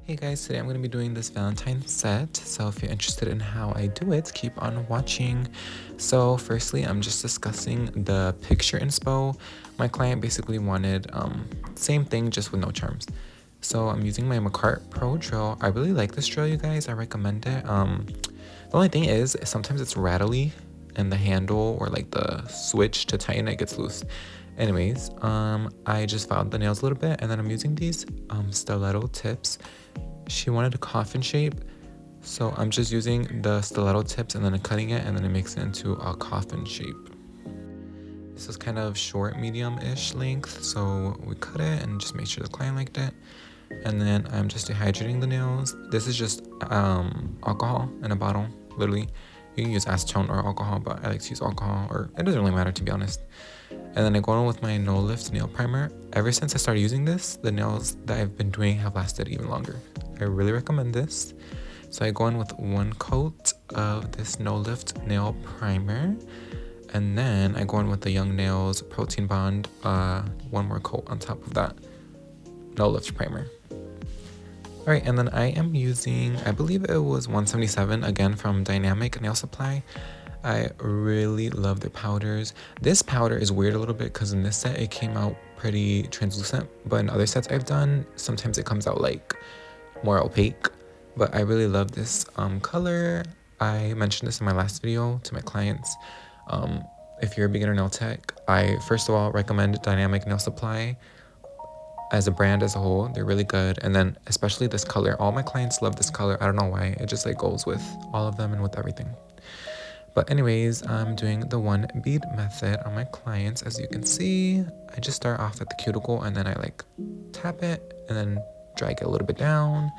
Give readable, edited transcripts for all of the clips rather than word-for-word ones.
Hey guys, today I'm going to be doing this Valentine set, so if you're interested in how I do it, keep on watching. So firstly, I'm just discussing the picture inspo. My client basically wanted same thing, just with no charms. So I'm using my Macart Pro drill. I really like this drill, you guys. I recommend it. The only thing is sometimes it's rattly and the handle or like the switch to tighten it gets loose. Anyways, I just filed the nails a little bit and then I'm using these stiletto tips. She wanted a coffin shape, so I'm just using the stiletto tips and then cutting it and then it makes it into a coffin shape. This is kind of short, medium-ish length, so we cut it and just make sure the client liked it. And then I'm just dehydrating the nails. This is just alcohol in a bottle, literally. You can use acetone or alcohol, but I like to use alcohol, or it doesn't really matter to be honest. And then I go on with my No Lift nail primer. Ever since I started using this, the nails that I've been doing have lasted even longer. I really recommend this. So I go in with one coat of this No Lift nail primer. And then I go in with the Young Nails Protein Bond, one more coat on top of that No Lift primer. Alright, and then I am using, I believe it was 177, again from Dynamic Nail Supply. I really love their powders. This powder is weird a little bit because in this set it came out pretty translucent, but in other sets I've done, sometimes it comes out like more opaque. But I really love this color. I mentioned this in my last video to my clients. If you're a beginner nail tech, I first of all recommend Dynamic Nail Supply as a brand as a whole. They're really good, and then especially this color. All my clients love this color. I don't know why. It just like goes with all of them and with everything. But anyways, I'm doing the one bead method on my clients. As you can see, I just start off at the cuticle and then I like tap it and then drag it a little bit down.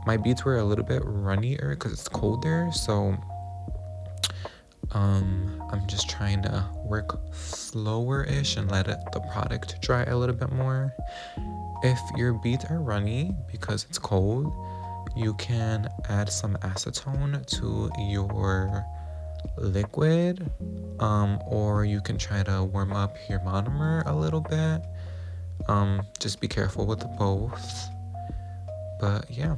My beads were a little bit runnier because it's colder, so I'm just trying to work slower-ish and let the product dry a little bit more. If your beads are runny because it's cold, you can add some acetone to your liquid, or you can try to warm up your monomer a little bit. Just be careful with both, but yeah.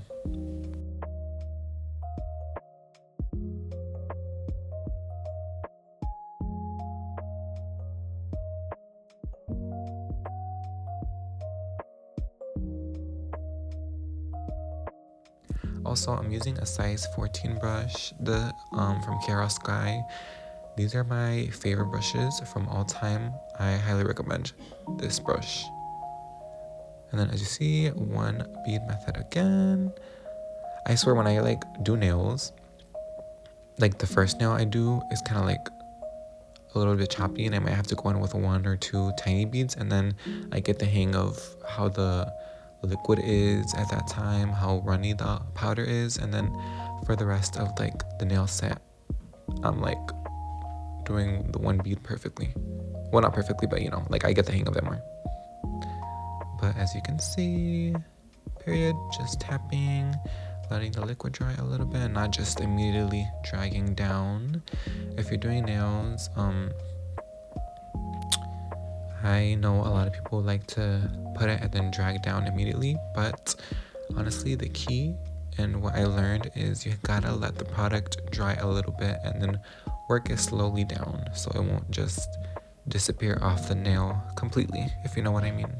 Also, I'm using a size 14 brush, the from Sky. These are my favorite brushes from all time. I highly recommend this brush. And then as you see, one bead method again. I swear when I like do nails, like the first nail I do is kind of like a little bit choppy and I might have to go in with one or two tiny beads, and then I get the hang of how the liquid is at that time, how runny the powder is, and then for the rest of like the nail set, I'm like doing the one bead perfectly. Well, not perfectly, but you know, like I get the hang of it more. But as you can see, period, just tapping, letting the liquid dry a little bit, not just immediately dragging down. If you're doing nails, I know a lot of people like to put it and then drag down immediately, but honestly the key and what I learned is you gotta let the product dry a little bit and then work it slowly down so it won't just disappear off the nail completely, if you know what I mean.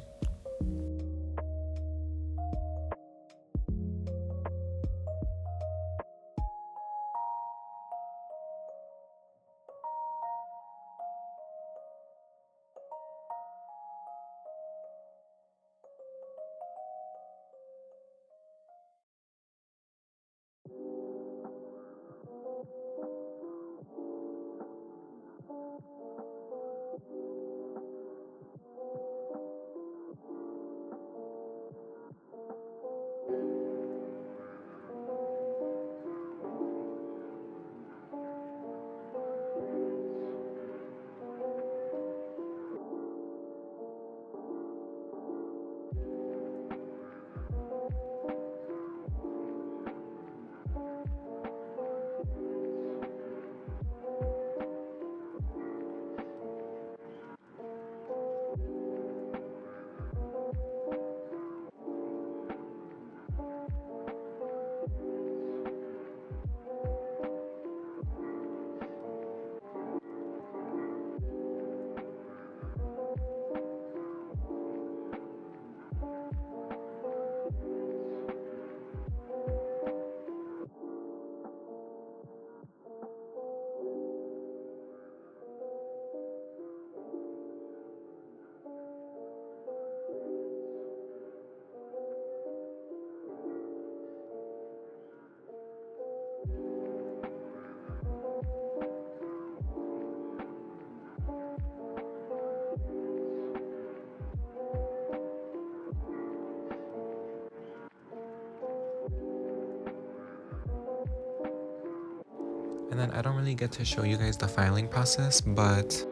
And then I don't really get to show you guys the filing process, but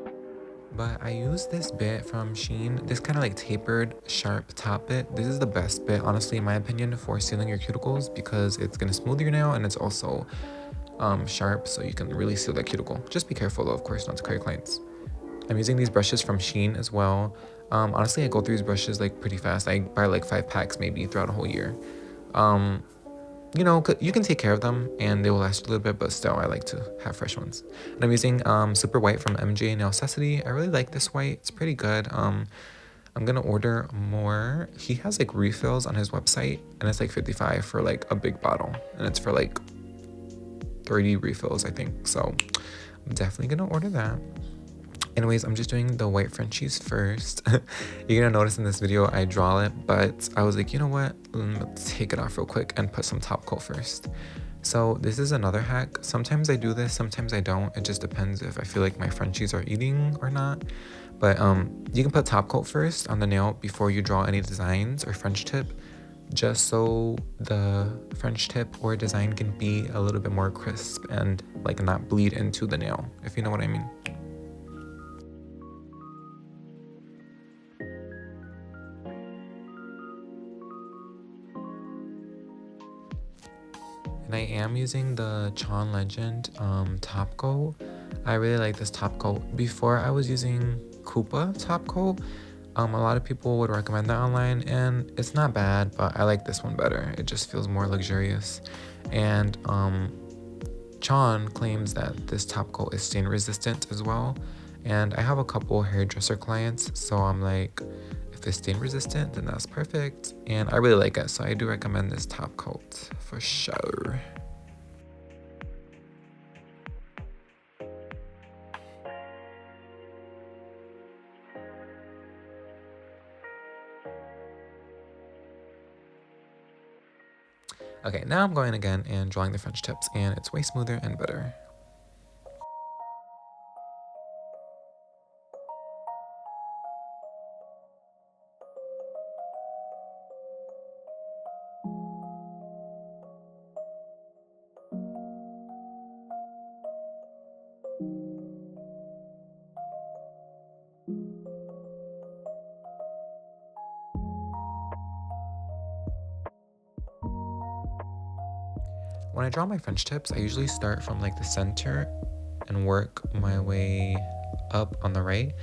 I use this bit from Shein, this kind of like tapered sharp top bit. This is the best bit, honestly, in my opinion, for sealing your cuticles, because it's gonna smooth your nail and it's also sharp, so you can really seal that cuticle. Just be careful though, of course, not to cut your clients. I'm using these brushes from Shein as well. Honestly, I go through these brushes like pretty fast. I buy like 5 packs maybe throughout a whole year. You know, you can take care of them and they will last a little bit, but still I like to have fresh ones. And I'm using Super White from MJ Nailcessity. I really like this white. It's pretty good. I'm gonna order more. He has like refills on his website and it's like 55 for like a big bottle, and it's for like 30 refills, I think. So I'm definitely gonna order that. Anyways, I'm just doing the white Frenchies first. You're gonna notice in this video I draw it, but I was like, you know what? Let's take it off real quick and put some top coat first. So this is another hack. Sometimes I do this, sometimes I don't. It just depends if I feel like my Frenchies are eating or not. But you can put top coat first on the nail before you draw any designs or French tip, just so the French tip or design can be a little bit more crisp and like not bleed into the nail, if you know what I mean. And I am using the Chon Legend top coat. I really like this top coat. Before I was using Koopa top coat. A lot of people would recommend that online, and it's not bad, but I like this one better. It just feels more luxurious. And Chon claims that this top coat is stain resistant as well. And I have a couple hairdresser clients, so I'm like, if it's stain resistant, then that's perfect. And I really like it, so I do recommend this top coat for sure. Okay, now I'm going again and drawing the French tips, and it's way smoother and better. When I draw my French tips, I usually start from like the center and work my way up on the right,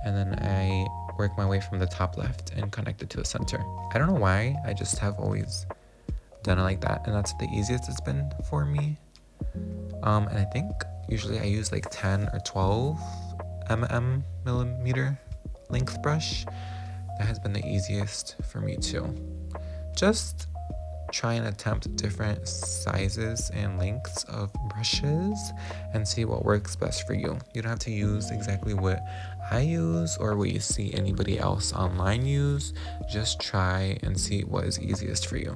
and then I work my way from the top left and connect it to the center. I don't know why, I just have always done it like that, and that's the easiest it's been for me. And I think usually I use like 10 or 12 millimeter length brush. That has been the easiest for me too. Just try and attempt different sizes and lengths of brushes and see what works best for you. You don't have to use exactly what I use or what you see anybody else online use. Just try and see what is easiest for you.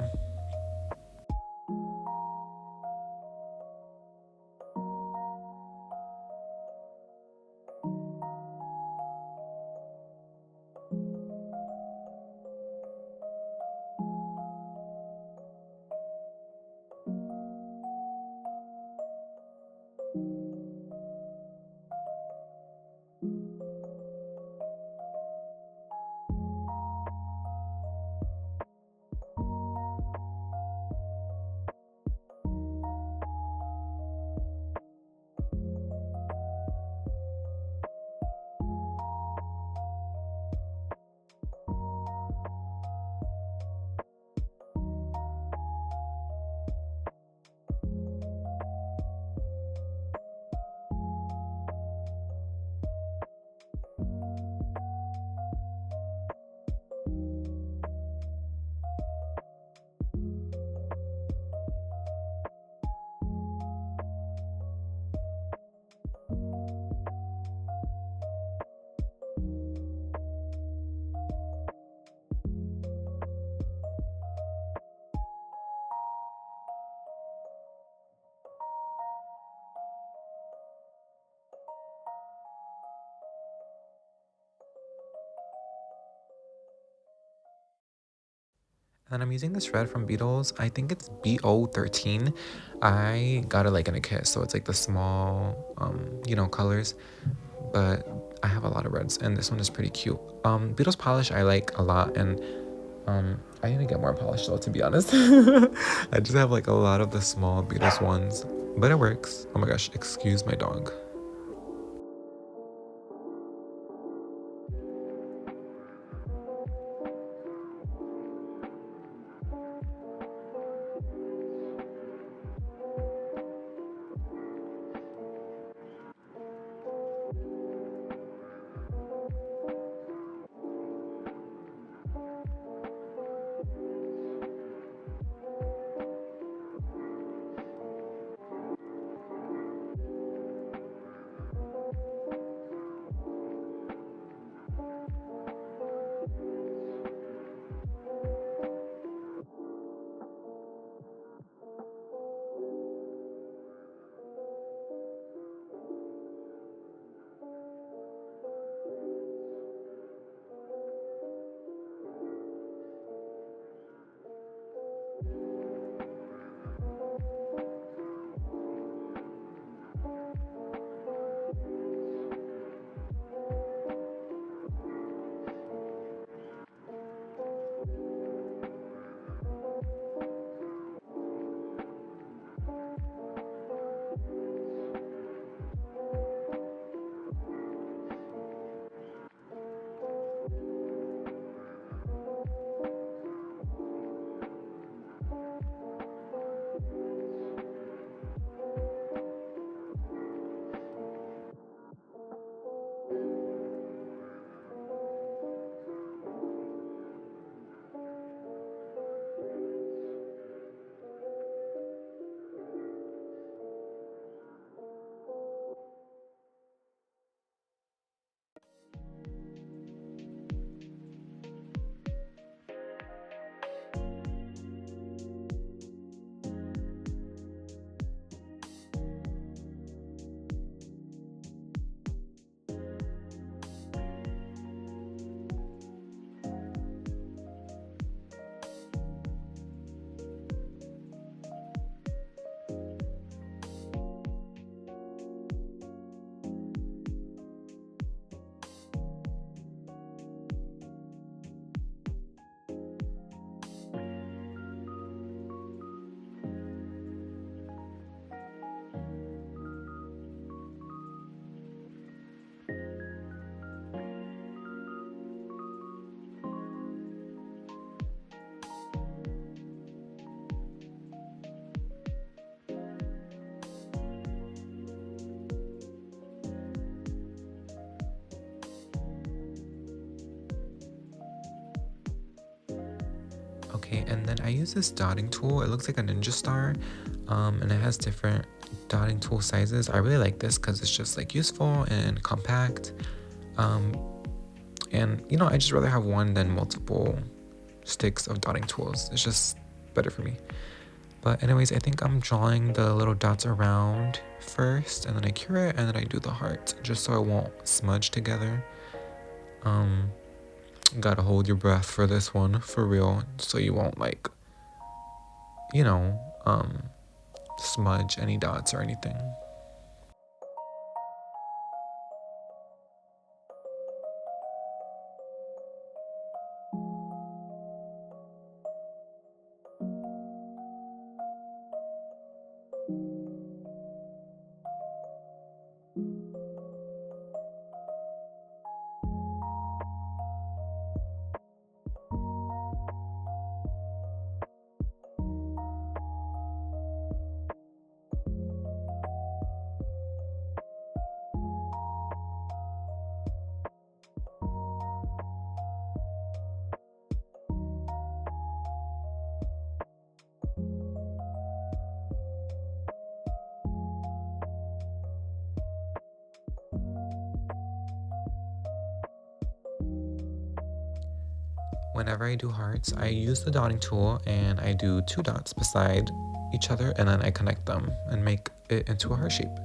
And I'm using this red from Beetles. I think it's BO13. I got it like in a kit, so it's like the small, colors. But I have a lot of reds, and this one is pretty cute. Beetles polish I like a lot, and I need to get more polish though, to be honest. I just have like a lot of the small Beetles ones, but it works. Oh my gosh, excuse my dog. Okay, and then I use this dotting tool. It looks like a ninja star, and it has different dotting tool sizes. I really like this because it's just like useful and compact. And I just rather have one than multiple sticks of dotting tools. It's just better for me. But anyways, I think I'm drawing the little dots around first, and then I cure it, and then I do the heart, just so it won't smudge together. Gotta hold your breath for this one, for real, so you won't you know, smudge any dots or anything. Whenever I do hearts, I use the dotting tool and I do 2 dots beside each other, and then I connect them and make it into a heart shape.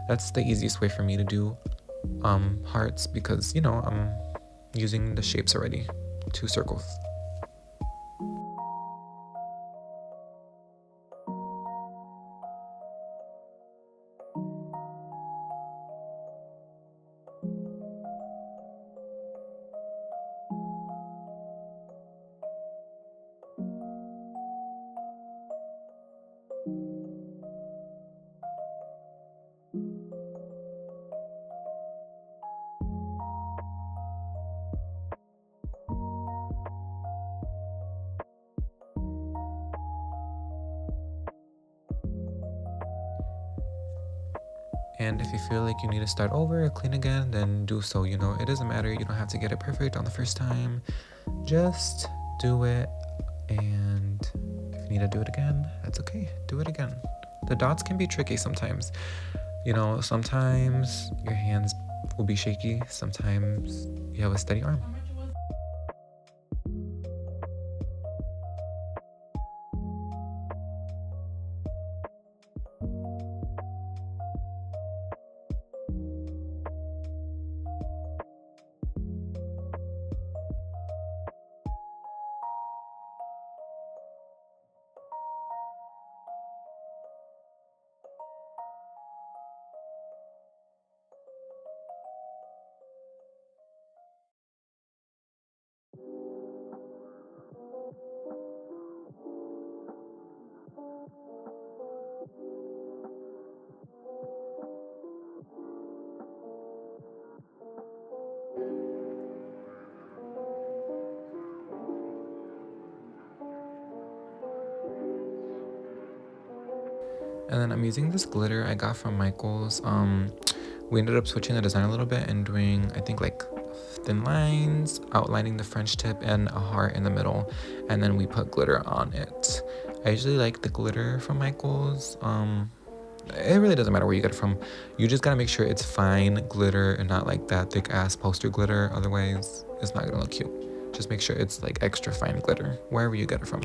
That's the easiest way for me to do hearts because I'm using the shapes already. 2 circles. And if you feel like you need to start over or clean again, then do so. You know, it doesn't matter. You don't have to get it perfect on the first time. Just do it. And if you need to do it again, that's okay. Do it again. The dots can be tricky sometimes. You know, sometimes your hands will be shaky. Sometimes you have a steady arm. And then I'm using this glitter I got from Michaels. We ended up switching the design a little bit and doing, I think, like thin lines, outlining the French tip and a heart in the middle. And then we put glitter on it. I usually like the glitter from Michaels. It really doesn't matter where you get it from. You just gotta make sure it's fine glitter and not like that thick ass poster glitter. Otherwise, it's not gonna look cute. Just make sure it's like extra fine glitter, wherever you get it from.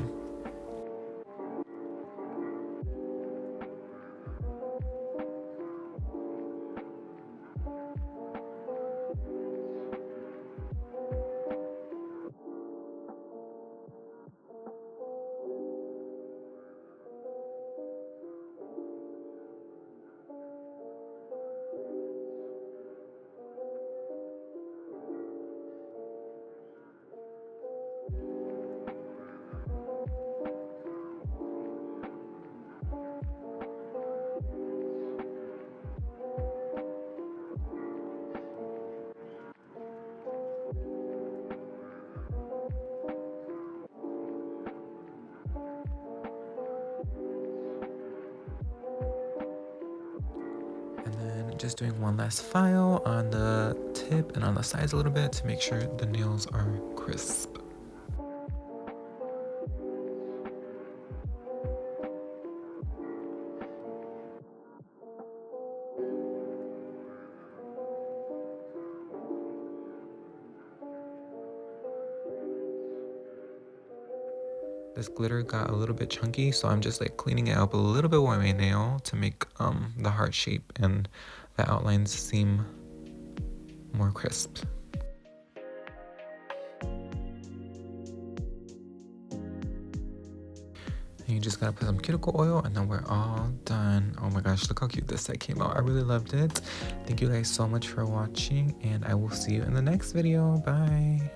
And then just doing one last file on the tip and on the sides a little bit to make sure the nails are crisp. This glitter got a little bit chunky, so I'm just like cleaning it up a little bit with my nail to make the heart shape and the outlines seem more crisp. And you just gotta put some cuticle oil and then we're all done. Oh my gosh, look how cute this set came out. I really loved it. Thank you guys so much for watching and I will see you in the next video. Bye.